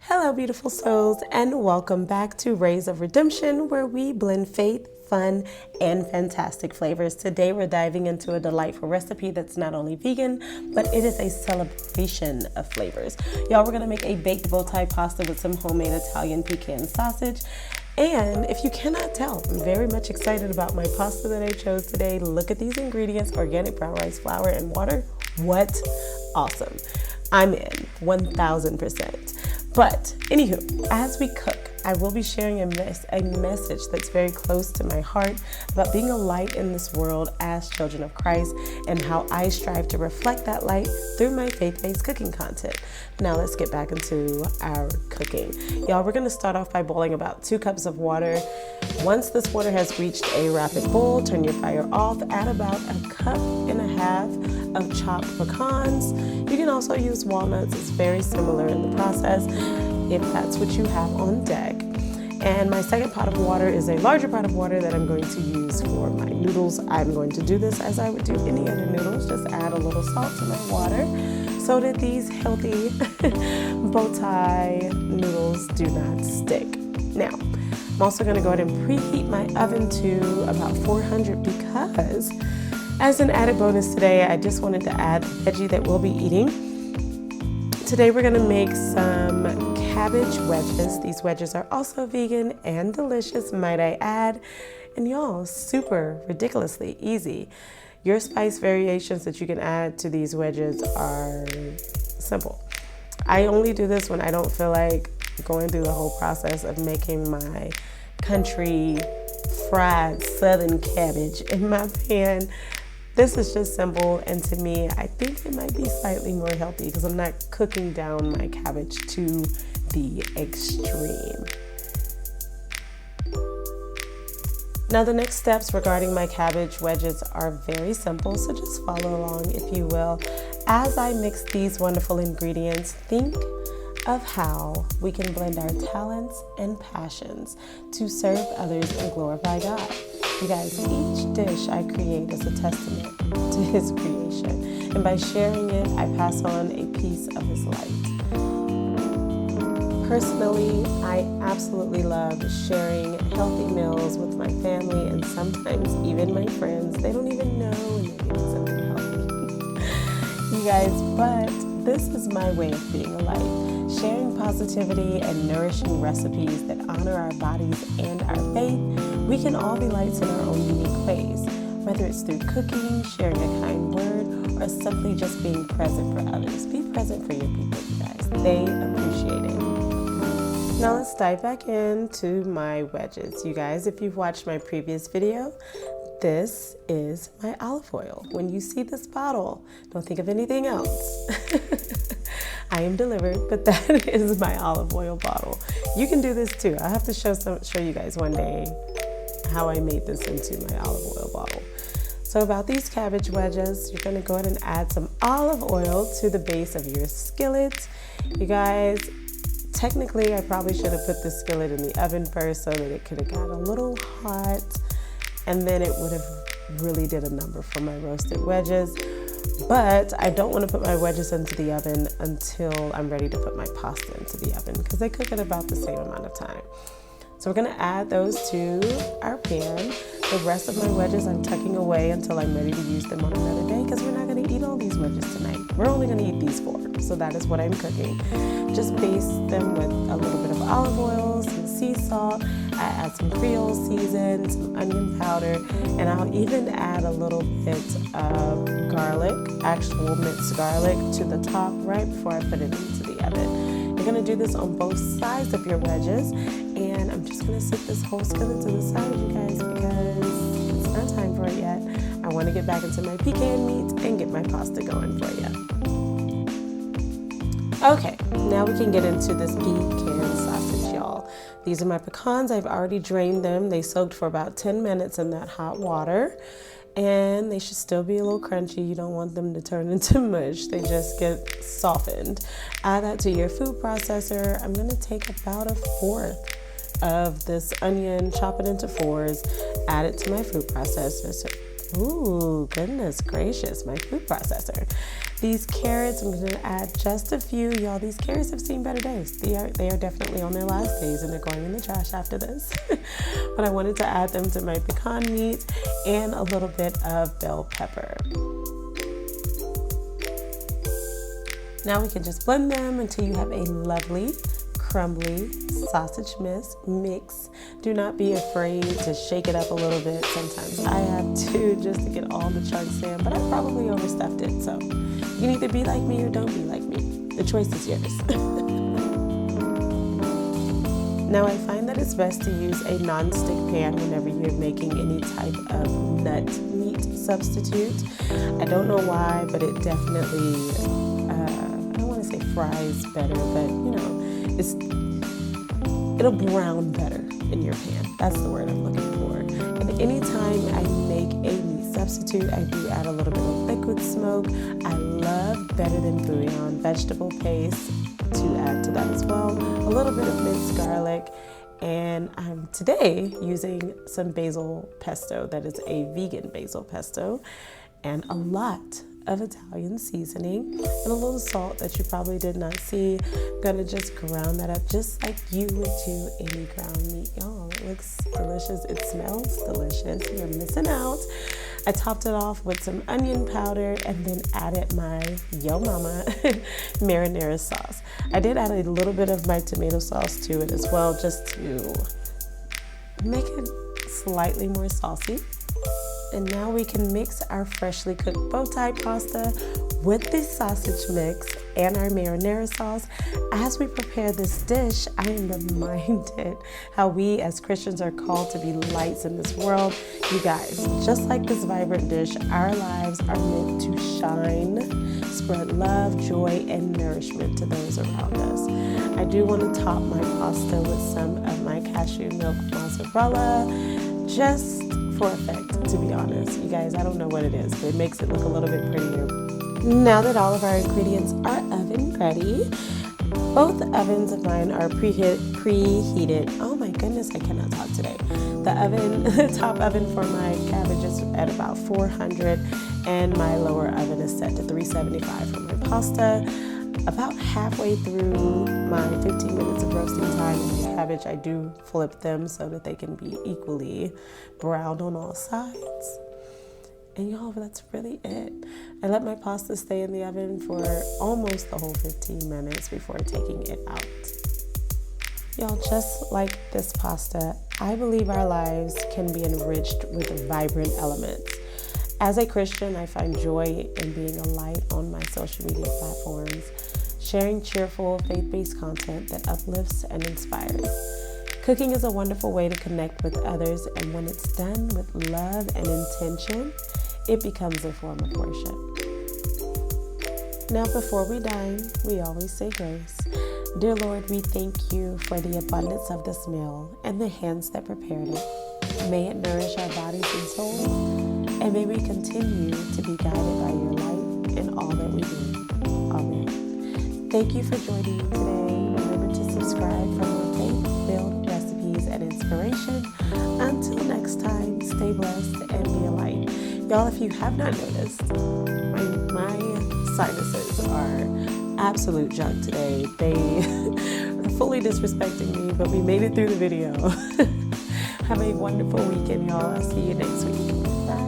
Hello, beautiful souls, and welcome back to Rays of Redemption, where we blend faith, fun, and fantastic flavors. Today, we're diving into a delightful recipe that's not only vegan, but it is a celebration of flavors. Y'all, we're gonna make a baked bow tie pasta with some homemade Italian pecan sausage. And if you cannot tell, I'm very much excited about my pasta that I chose today. Look at these ingredients: organic brown rice flour and water. What? Awesome. I'm in 1000%. But anywho, as we cook, I will be sharing a message that's very close to my heart about being a light in this world as children of Christ and how I strive to reflect that light through my faith-based cooking content. Now let's get back into our cooking. Y'all, we're gonna start off by boiling about 2 cups of water. Once this water has reached a rapid boil, turn your fire off. Add about 1.5 cups of chopped pecans. You can also use walnuts. It's very similar in the process if that's what you have on deck. And my second pot of water is a larger pot of water that I'm going to use for my noodles. I'm going to do this as I would do any other noodles, just add a little salt to my water so that these healthy bow tie noodles do not stick. Now, I'm also going to go ahead and preheat my oven to about 400 because as an added bonus today, I just wanted to add the veggie that we'll be eating. Today we're gonna make some cabbage wedges. These wedges are also vegan and delicious, might I add. And y'all, super ridiculously easy. Your spice variations that you can add to these wedges are simple. I only do this when I don't feel like going through the whole process of making my country fried southern cabbage in my pan. This is just simple, and to me, I think it might be slightly more healthy because I'm not cooking down my cabbage to the extreme. Now, the next steps regarding my cabbage wedges are very simple, so just follow along if you will. As I mix these wonderful ingredients, think of how we can blend our talents and passions to serve others and glorify God. You guys, each dish I create is a testament to His creation, and by sharing it, I pass on a piece of His light. Personally, I absolutely love sharing healthy meals with my family and sometimes even my friends. They don't even know when they're getting something healthy. You guys, but this is my way of being a light, sharing positivity and nourishing recipes that honor our bodies and our faith. We can all be lights in our own unique ways, whether it's through cooking, sharing a kind word, or simply just being present for others. Be present for your people, you guys. They appreciate it. Now let's dive back into my wedges. You guys, if you've watched my previous video, this is my olive oil. When you see this bottle, don't think of anything else. I am delivered, but that is my olive oil bottle. You can do this too. I have to show you guys one day how I made this into my olive oil bottle. So about these cabbage wedges, you're gonna go ahead and add some olive oil to the base of your skillet. You guys, technically I probably should have put the skillet in the oven first so that it could have got a little hot, and then it would have really did a number for my roasted wedges. But I don't want to put my wedges into the oven until I'm ready to put my pasta into the oven because they cook at about the same amount of time. So we're gonna add those to our pan. The rest of my wedges I'm tucking away until I'm ready to use them on another day because we're not gonna eat all these wedges tonight. We're only gonna eat these 4, so that is what I'm cooking. Just baste them with a little bit of olive oil, some sea salt. I add some Creole season, some onion powder, and I'll even add a little bit of garlic, actual minced garlic, to the top right before I put it into the oven. You're gonna do this on both sides of your wedges, and I'm just gonna set this whole skillet to the side, you guys, because it's not time for it yet. I wanna get back into my pecan meat and get my pasta going for you. Okay, now we can get into this pecan sausage, y'all. These are my pecans. I've already drained them. They soaked for about 10 minutes in that hot water, and they should still be a little crunchy. You don't want them to turn into mush. They just get softened. Add that to your food processor. I'm gonna take about 1/4 of this onion, chop it into 4s, add it to my food processor. Ooh, goodness gracious, my food processor. These carrots, I'm going to add just a few. Y'all, these carrots have seen better days. They are definitely on their last days, and they're going in the trash after this. But I wanted to add them to my pecan meat and a little bit of bell pepper. Now we can just blend them until you have a lovely crumbly sausage mix. Do not be afraid to shake it up a little bit. Sometimes I have to, just to get all the chunks in, but I probably overstuffed it. So you can either be like me or don't be like me. The choice is yours. Now I find that it's best to use a non-stick pan whenever you're making any type of nut meat substitute. I don't know why, but it definitely, I don't want to say fries better, but you know, it'll brown better in your pan. That's the word I'm looking for. And anytime I make a meat substitute, I do add a little bit of liquid smoke. I love better than bouillon vegetable paste to add to that as well. A little bit of minced garlic. And I'm today using some basil pesto. That is a vegan basil pesto. And a lot of Italian seasoning and a little salt that you probably did not see. I'm gonna just ground that up just like you would do any ground meat. Y'all, it looks delicious. It smells delicious. You're missing out. I topped it off with some onion powder and then added my Yo Mama marinara sauce. I did add a little bit of my tomato sauce to it as well, just to make it slightly more saucy. And now we can mix our freshly cooked bow tie pasta with the sausage mix and our marinara sauce. As we prepare this dish, I am reminded how we as Christians are called to be lights in this world. You guys, just like this vibrant dish, our lives are meant to shine, spread love, joy, and nourishment to those around us. I do want to top my pasta with some of my cashew milk mozzarella, just for effect, to be honest. You guys, I don't know what it is, but it makes it look a little bit prettier. Now that all of our ingredients are oven ready, both ovens of mine are preheated. Oh my goodness, I cannot talk today. The top oven for my cabbage is at about 400, and my lower oven is set to 375 for my pasta. About halfway through my 15 minutes of roasting time in the cabbage, I do flip them so that they can be equally browned on all sides. And y'all, that's really it. I let my pasta stay in the oven for almost the whole 15 minutes before taking it out. Y'all, just like this pasta, I believe our lives can be enriched with vibrant elements. As a Christian, I find joy in being a light on my social media platforms, sharing cheerful, faith-based content that uplifts and inspires. Cooking is a wonderful way to connect with others, and when it's done with love and intention, it becomes a form of worship. Now, before we dine, we always say grace. Dear Lord, we thank you for the abundance of this meal and the hands that prepared it. May it nourish our bodies and souls, and may we continue to be guided by your light in all that we do. Amen. Thank you for joining me today. Remember to subscribe for more faith-filled recipes and inspiration. Until next time, stay blessed and be a light. Y'all, if you have not noticed, my sinuses are absolute junk today. They are fully disrespecting me, but we made it through the video. Have a wonderful weekend, y'all. I'll see you next week. Bye.